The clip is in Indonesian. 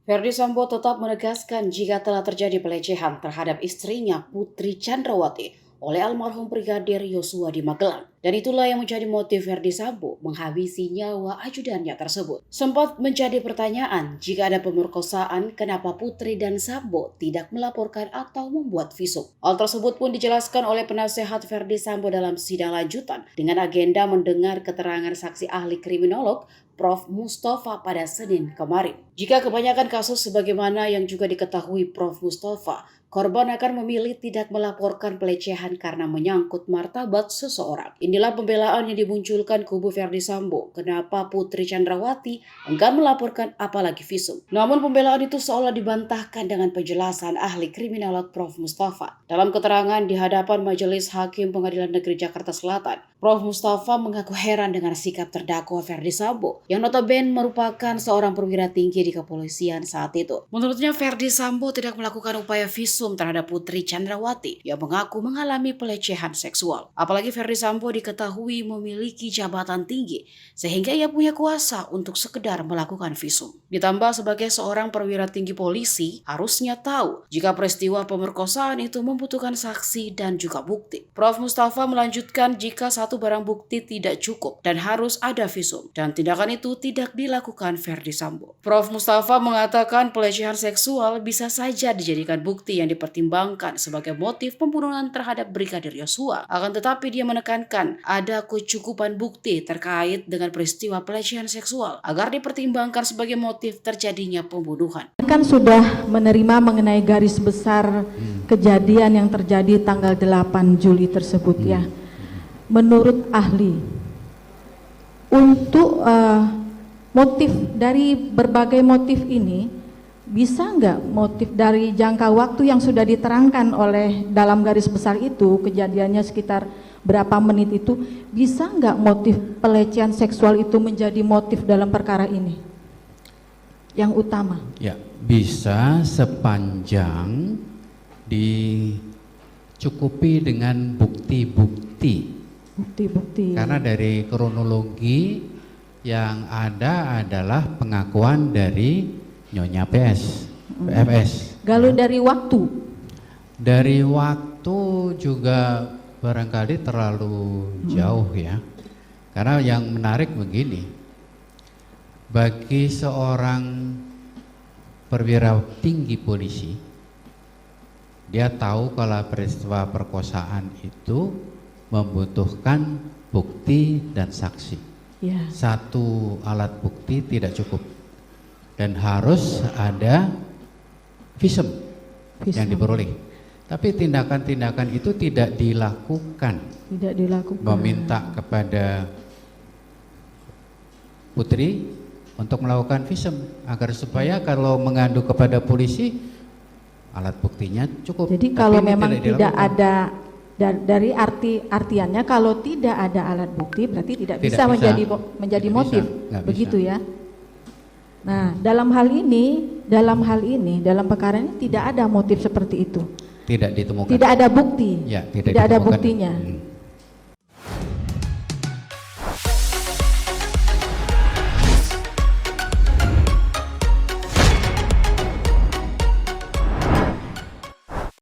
Verdi Sambo tetap menegaskan jika telah terjadi pelecehan terhadap istrinya Putri Chandrawati oleh almarhum Brigadir Yosua di Magelang. Dan itulah yang menjadi motif Verdi Sambo menghabisi nyawa ajudannya tersebut. Sempat menjadi pertanyaan jika ada pemerkosaan, kenapa Putri dan Sambo tidak melaporkan atau membuat visum. Hal tersebut pun dijelaskan oleh penasehat Verdi Sambo dalam sidang lanjutan dengan agenda mendengar keterangan saksi ahli kriminolog Prof. Mustafa pada Senin kemarin. Jika kebanyakan kasus sebagaimana yang juga diketahui Prof. Mustafa, korban akan memilih tidak melaporkan pelecehan karena menyangkut martabat seseorang. Inilah pembelaan yang dimunculkan kubu Verdi Sambo. Kenapa Putri Chandrawati enggan melaporkan apalagi visum. Namun pembelaan itu seolah dibantahkan dengan penjelasan ahli kriminolog Prof. Mustafa. Dalam keterangan di hadapan Majelis Hakim Pengadilan Negeri Jakarta Selatan, Prof. Mustafa mengaku heran dengan sikap terdakwa Verdi Sambo yang notabene merupakan seorang perwira tinggi di kepolisian saat itu. Menurutnya Verdi Sambo tidak melakukan upaya visum terhadap Putri Chandrawati yang mengaku mengalami pelecehan seksual. Apalagi Verdi Sambo diketahui memiliki jabatan tinggi sehingga ia punya kuasa untuk sekedar melakukan visum. Ditambah sebagai seorang perwira tinggi polisi harusnya tahu jika peristiwa pemerkosaan itu membutuhkan saksi dan juga bukti. Prof. Mustafa melanjutkan jika satu barang bukti tidak cukup dan harus ada visum dan tindakan itu tidak dilakukan Verdi Sambo. Prof. Mustafa mengatakan pelecehan seksual bisa saja dijadikan bukti yang dipertimbangkan sebagai motif pembunuhan terhadap Brigadir Yosua. Akan tetapi dia menekankan ada kecukupan bukti terkait dengan peristiwa pelecehan seksual agar dipertimbangkan sebagai motif terjadinya pembunuhan. Kan sudah menerima mengenai garis besar kejadian yang terjadi tanggal 8 Juli tersebut ya. Menurut ahli, untuk motif dari berbagai motif ini, bisa nggak motif dari jangka waktu yang sudah diterangkan oleh dalam garis besar itu, kejadiannya sekitar berapa menit itu, bisa nggak motif pelecehan seksual itu menjadi motif dalam perkara ini yang utama? Ya, bisa sepanjang dicukupi dengan bukti-bukti. Bukti-bukti. Karena dari kronologi yang ada adalah pengakuan dari Nyonya PFS. Kalau dari waktu? Dari waktu juga barangkali terlalu jauh ya. Karena yang menarik begini, bagi seorang perwira tinggi polisi, dia tahu kalau peristiwa perkosaan itu membutuhkan bukti dan saksi. Ya. Satu alat bukti tidak cukup dan harus ada visum yang diperoleh. Tapi tindakan-tindakan itu tidak dilakukan. Tidak dilakukan. Meminta kepada Putri untuk melakukan visum agar supaya kalau mengadu kepada polisi alat buktinya cukup. Jadi kalau memang tidak ada dari artiannya kalau tidak ada alat bukti berarti tidak bisa menjadi motif, begitu ya. Nah, dalam hal ini dalam perkara ini tidak ada motif seperti itu. Tidak ditemukan. Tidak ada bukti. Ya, tidak ada buktinya.